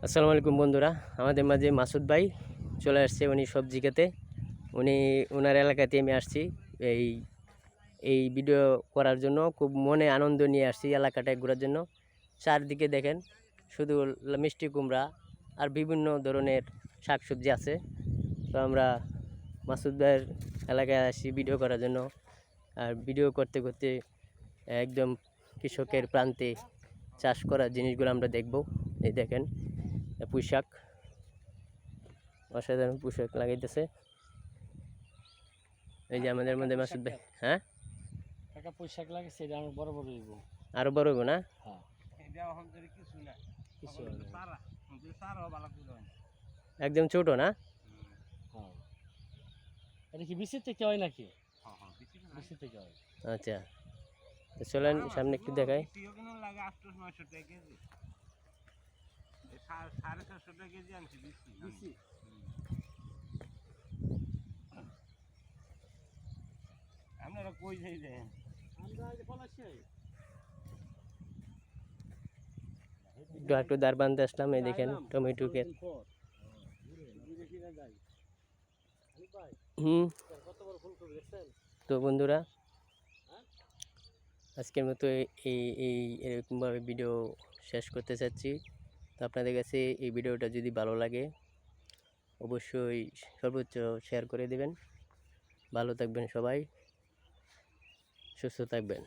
আসসালামু আলাইকুম বন্ধুরা, আমাদের মাঝে মাসুদ ভাই চলে আসছে। উনি সবজি খেতে, ওনার এলাকাতে আমি আসছি এই এই ভিডিও করার জন্য। খুব মনে আনন্দ নিয়ে আসছি এলাকাটায় ঘোরার জন্য। চারদিকে দেখেন শুধু মিষ্টি কুমড়া আর বিভিন্ন ধরনের শাকসবজি আছে। তো আমরা মাসুদ ভাইয়ের এলাকায় আসি ভিডিও করার জন্য। আর ভিডিও করতে করতে একদম কৃষকের প্রান্তে চাষ করার জিনিসগুলো আমরা দেখব। এই দেখেন পোশাক, অসাধারণ পোশাক লাগাইতেছে। এই যে আমাদের মধ্যে মাসুদ ভাই। হ্যাঁ, টাকা পোশাক লাগে সেটা আমার বড় বড় হইব। আরো বড় হইব না? হ্যাঁ, কিছু একদম ছোট না? হ্যাঁ, এটা কি বিসি থেকে হয় নাকি? বিসি থেকে হয়। আচ্ছা, তো চলেন সামনে একটু দেখাই। আপনারা কই যাই দেন? আমরা এই যে পলাশিয়াই। একটু দারবান্ধে আসলাম। এই দেখেন টমেটো ক্ষেত। কত বড় ফুলকপি দেখছেন? তো বন্ধুরা, আজকের মতো এই এই এরকমভাবে ভিডিও শেষ করতে চাচ্ছি। তো আপনাদের কাছে এই ভিডিওটা যদি ভালো লাগে অবশ্যই সর্বোচ্চ শেয়ার করে দেবেন। ভালো থাকবেন সবাই, সুস্থ থাকবেন।